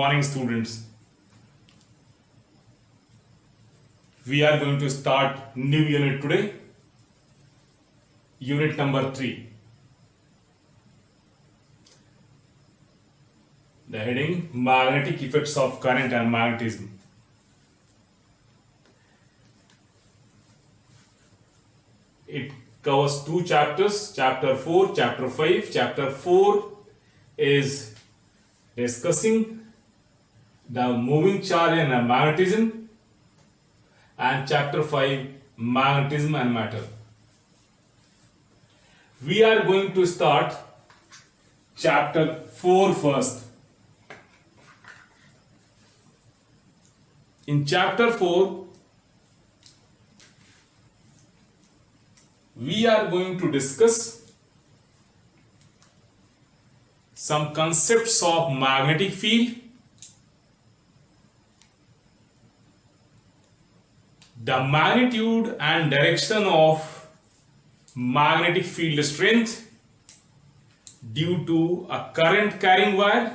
morning, students. We are going to start new unit today. Unit number 3. The heading: Magnetic effects of current and magnetism. It covers 2 chapters, chapter 4, chapter 5. Chapter 4 is discussing the moving charge and magnetism, and chapter 5 magnetism and matter. We are going to start chapter 4 first. In chapter 4, we are going to discuss some concepts of magnetic field, the magnitude and direction of magnetic field strength due to a current carrying wire.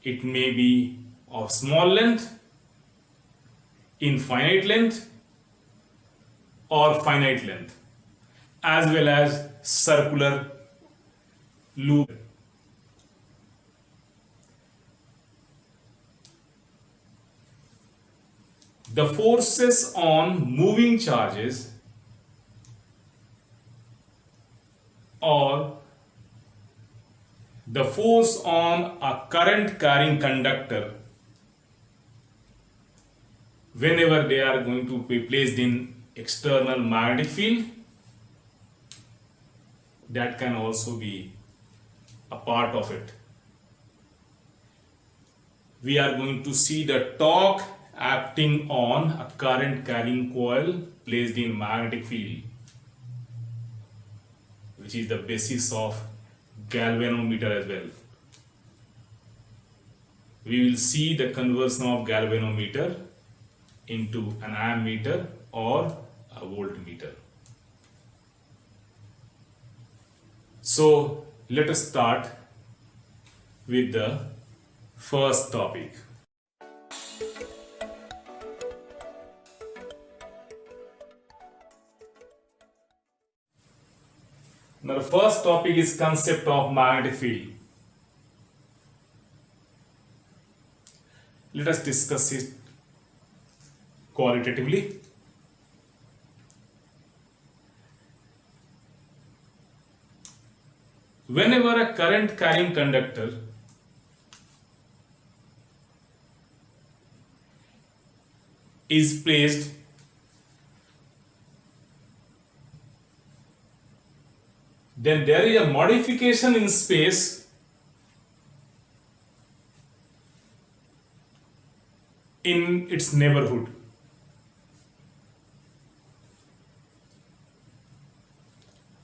It may be of small length, infinite length, or finite length, as well as circular loop. The forces on moving charges or the force on a current carrying conductor whenever they are going to be placed in external magnetic field, that can also be a part of it. We are going to see the torque acting on a current carrying coil placed in magnetic field, which is the basis of galvanometer as well. We will see the conversion of galvanometer into an ammeter or a voltmeter. So let us start with the first topic. Now the first topic is concept of magnetic field. Let us discuss it qualitatively. Whenever a current carrying conductor is placed then there is a modification in space in its neighborhood.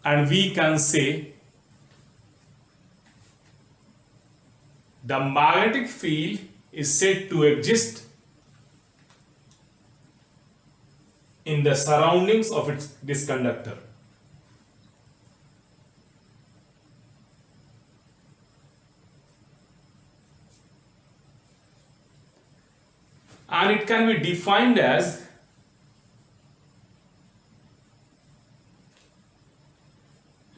And we can say the magnetic field is said to exist in the surroundings of this conductor. And it can be defined as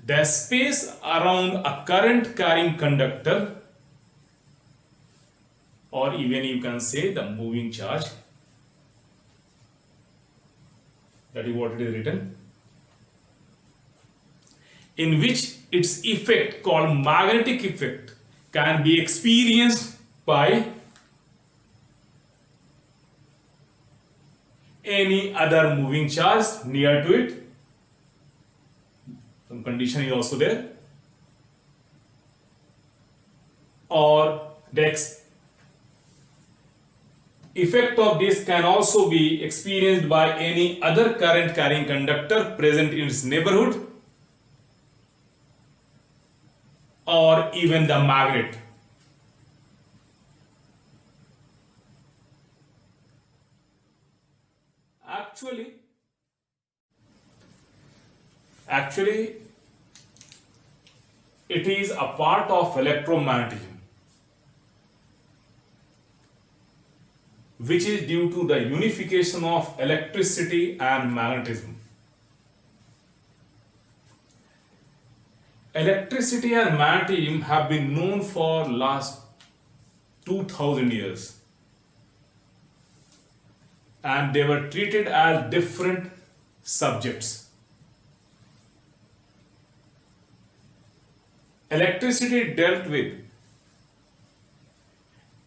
the space around a current carrying conductor, or even you can say the moving charge. That is what it is written, in which its effect, called magnetic effect, can be experienced by any other moving charge near to it. Some condition is also there. Or the effect of this can also be experienced by any other current carrying conductor present in its neighborhood, or even the magnet. Actually, it is a part of electromagnetism. which is due to the unification of electricity and magnetism. Electricity and magnetism have been known for last 2000 years, and they were treated as different subjects. Electricity dealt with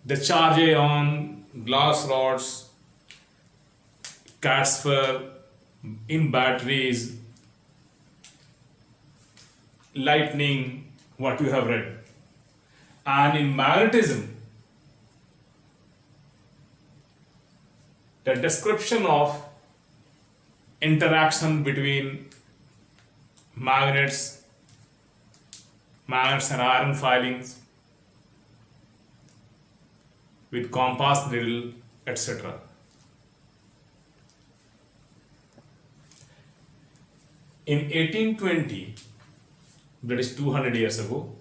the charge ion, glass rods, cat's fur in batteries, lightning, what you have read. And in magnetism, the description of interaction between magnets and iron filings with compass needle, etc. In 1820, that is 200 years ago,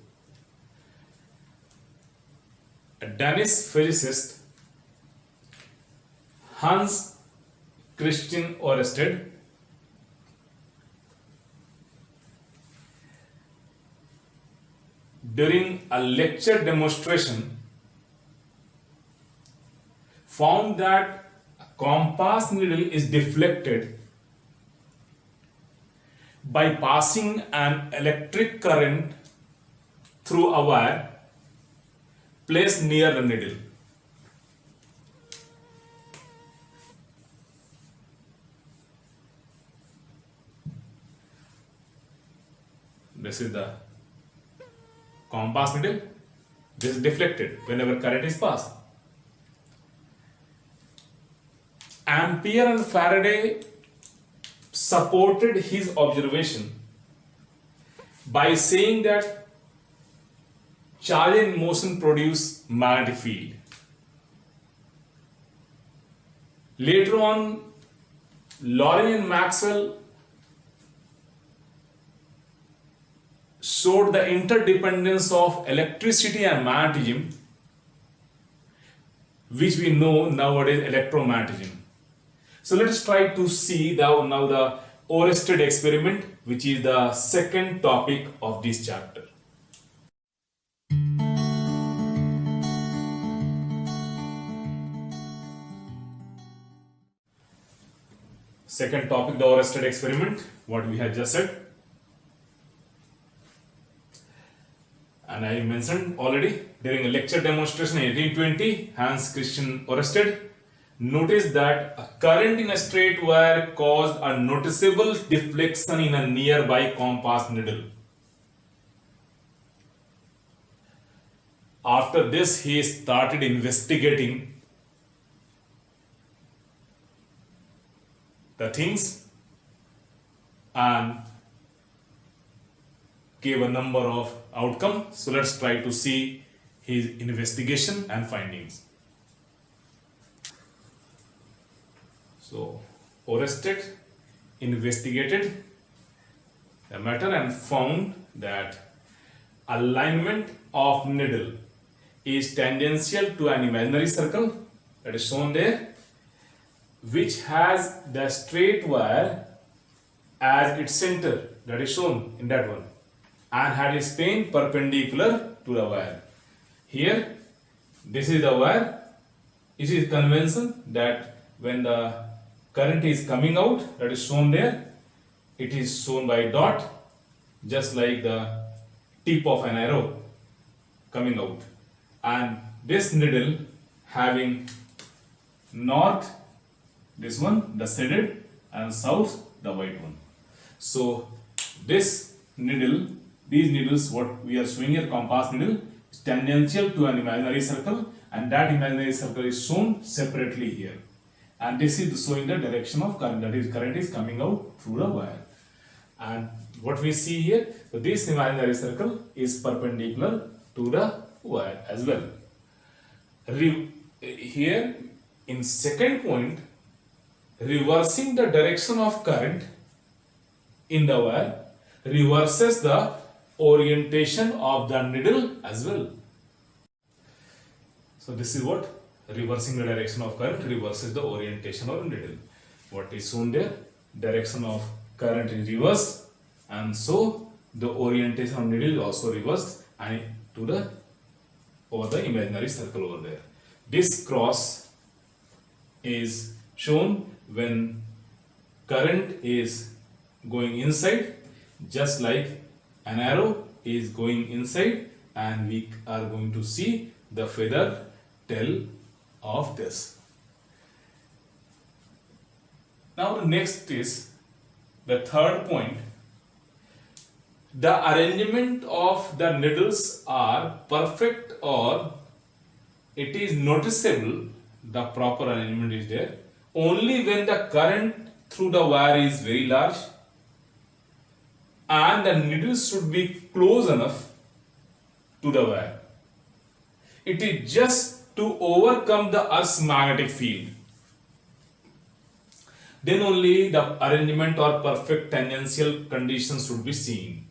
a Danish physicist, Hans Christian Ørsted, during a lecture demonstration, found that a compass needle is deflected by passing an electric current through a wire placed near the needle. This is the compass needle. This is deflected whenever current is passed. Ampere and Faraday supported his observation by saying that charge in motion produce magnetic field. Later on, Lorentz and Maxwell showed the interdependence of electricity and magnetism, which we know nowadays electromagnetism. So let us try to see now the Ørsted experiment, which is the second topic of this chapter. Second topic, the Ørsted experiment, what we had just said. And I mentioned already during a lecture demonstration in 1820, Hans Christian Ørsted noticed that a current in a straight wire caused a noticeable deflection in a nearby compass needle. After this, he started investigating the things and gave a number of outcomes. So let's try to see his investigation and findings. So Ørsted investigated the matter and found that alignment of needle is tangential to an imaginary circle that is shown there, which has the straight wire as its center, that is shown in that one, and had its plane perpendicular to the wire. Here, this is the wire. It is convention that when the current is coming out, that is shown there, it is shown by dot, just like the tip of an arrow coming out. And this needle having north, this one, the shaded, and south, the white one. So this needle, these needles, what we are showing here, compass needle, is tangential to an imaginary circle, and that imaginary circle is shown separately here. And this is showing the direction of current, that is, current is coming out through the wire. And what we see here, so this imaginary circle is perpendicular to the wire as well. Here, in second point, reversing the direction of current in the wire reverses the orientation of the needle as well. So this is what reversing the direction of current reverses the orientation of needle. What is shown there? Direction of current is reversed, and so the orientation of needle is also reversed and to the over the imaginary circle over there. This cross is shown when current is going inside, just like an arrow is going inside, and we are going to see the feather tail of this. Now the next is the third point. The arrangement of the needles are perfect, or it is noticeable, the proper arrangement is there, only when the current through the wire is very large and the needles should be close enough to the wire. It is just to overcome the Earth's magnetic field. Then only the arrangement or perfect tangential conditions should be seen.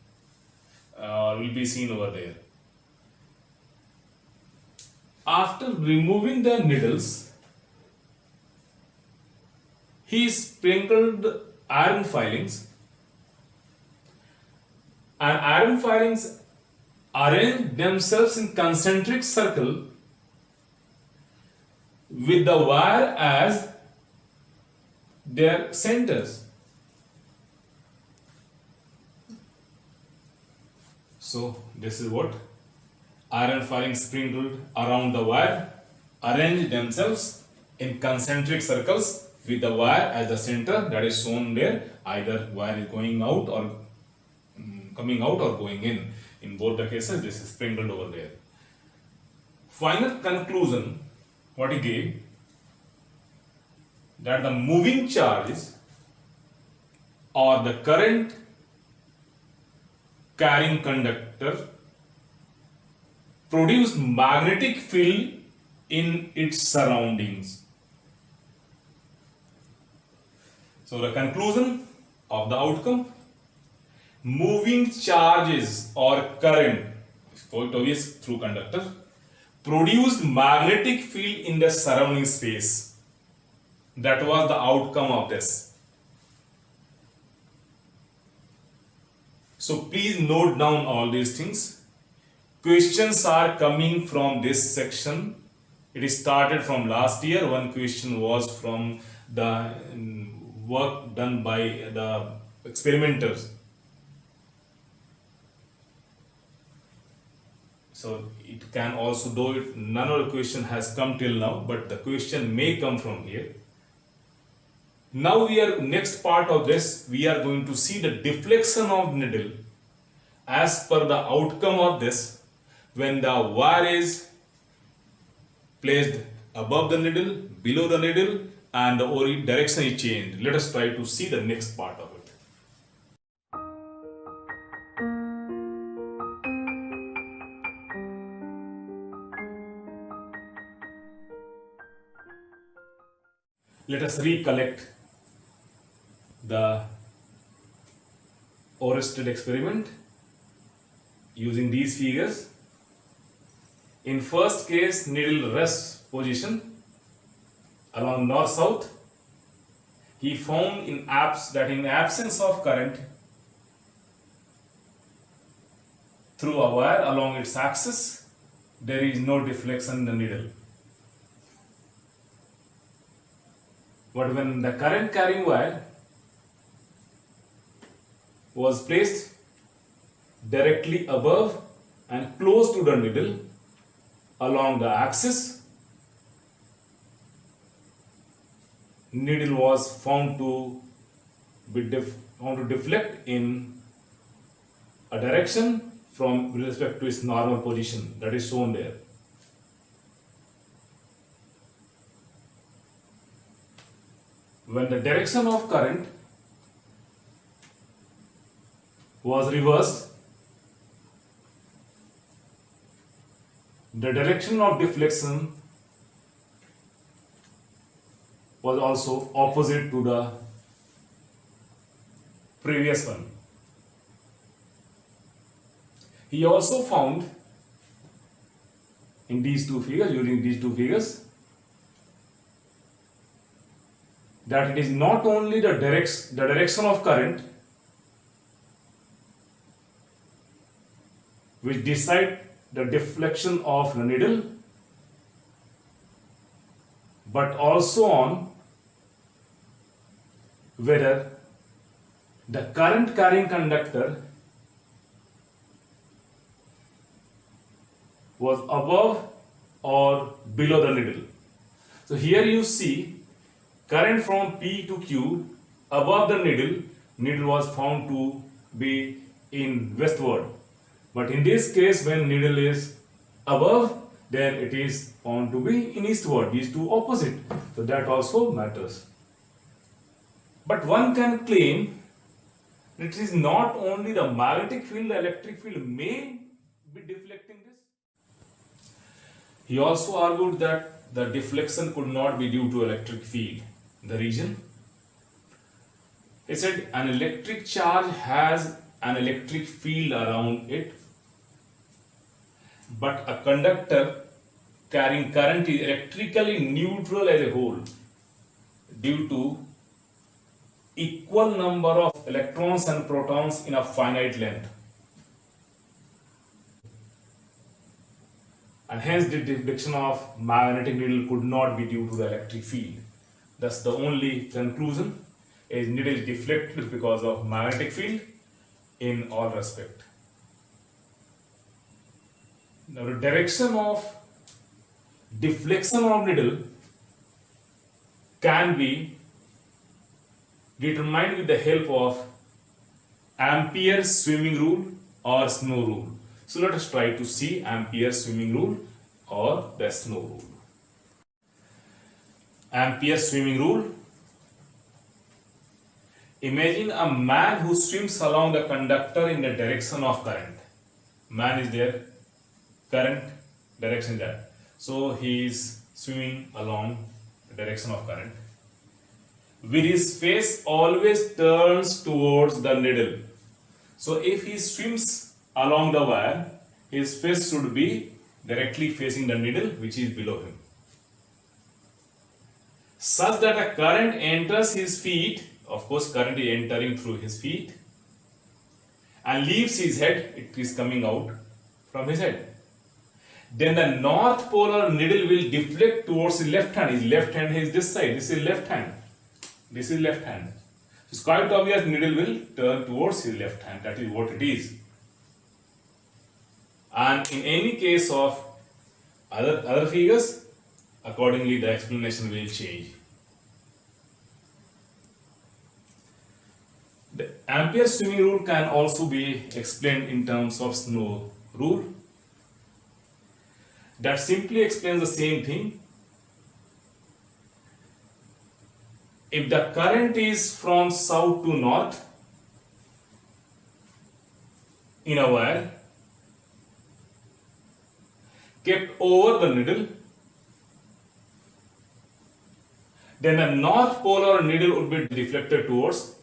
Will be seen over there. After removing the needles, he sprinkled iron filings, and iron filings arrange themselves in concentric circle with the wire as their centers. So this is what iron filings sprinkled around the wire arrange themselves in concentric circles with the wire as the center, that is shown there. Either wire is going out or coming out or going in. In both the cases, this is sprinkled over there. Final conclusion, what he gave, that the moving charges or the current carrying conductor produce magnetic field in its surroundings. So the conclusion of the outcome, moving charges or current, quite obvious, through conductor, produced magnetic field in the surrounding space. That was the outcome of this. So please note down all these things. Questions are coming from this section. It is started from last year. One question was from the work done by the experimenters. So it can also, though none of the question has come till now, but the question may come from here. Now next part of this, we are going to see the deflection of needle as per the outcome of this when the wire is placed above the needle, below the needle, and the direction is changed. Let us try to see the next part of it. Let us recollect the Oersted experiment using these figures. In first case, needle rests position along north-south. He found in absence of current through a wire along its axis, there is no deflection in the needle. But when the current carrying wire was placed directly above and close to the needle along the axis, needle was found to deflect in a direction from with respect to its normal position, that is shown there. When the direction of current was reversed, the direction of deflection was also opposite to the previous one. He also found in these two figures, using these two figures, that it is not only the direction of current which decide the deflection of the needle, but also on whether the current carrying conductor was above or below the needle. So here you see current from P to Q above the needle was found to be in westward. But in this case, when needle is above, then it is found to be in eastward. These two opposite. So that also matters. But one can claim that it is not only the magnetic field, the electric field may be deflecting this. He also argued that the deflection could not be due to electric field. The reason? He said an electric charge has an electric field around it, but a conductor carrying current is electrically neutral as a whole due to equal number of electrons and protons in a finite length. And hence the deflection of magnetic needle could not be due to the electric field. Thus the only conclusion is needle is deflected because of magnetic field in all respect. Now the direction of deflection of needle can be determined with the help of Ampere's swimming rule or snow rule. So let us try to see Ampere's swimming rule or the snow rule. Ampere's swimming rule. Imagine a man who swims along the conductor in the direction of current. Man is there, current direction there. So he is swimming along the direction of current. With his face always turns towards the needle. So if he swims along the wire, his face should be directly facing the needle which is below him, such that a current enters his feet. Of course, current is entering through his feet and leaves his head. It is coming out from his head. Then the north polar needle will deflect towards his left hand. His left hand is this side. This is left hand. This is left hand. So it's quite obvious needle will turn towards his left hand. That is what it is. And in any case of other figures, accordingly the explanation will change. The Ampere's swimming rule can also be explained in terms of snow rule. That simply explains the same thing. If the current is from south to north in a wire kept over the needle, then the north polar needle would be deflected towards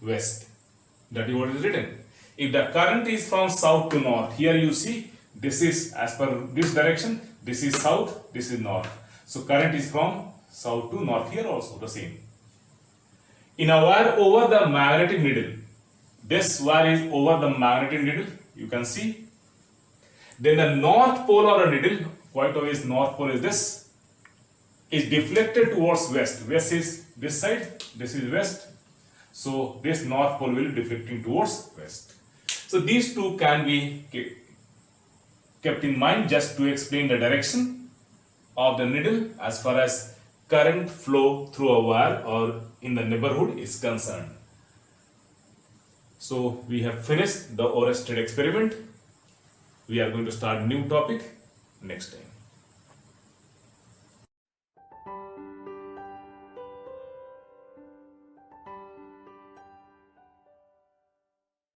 west. That is what is written. If the current is from south to north, here you see this is as per this direction, this is south, this is north. So current is from south to north, here also the same. In a wire over the magnetic needle, this wire is over the magnetic needle, you can see. Then the north pole or a needle, quite obvious north pole is this, is deflected towards west. West is this side, this is west. So this north pole will be deflecting towards west. So these two can be kept in mind just to explain the direction of the needle as far as current flow through a wire or in the neighborhood is concerned. So we have finished the Oersted experiment. We are going to start new topic next time.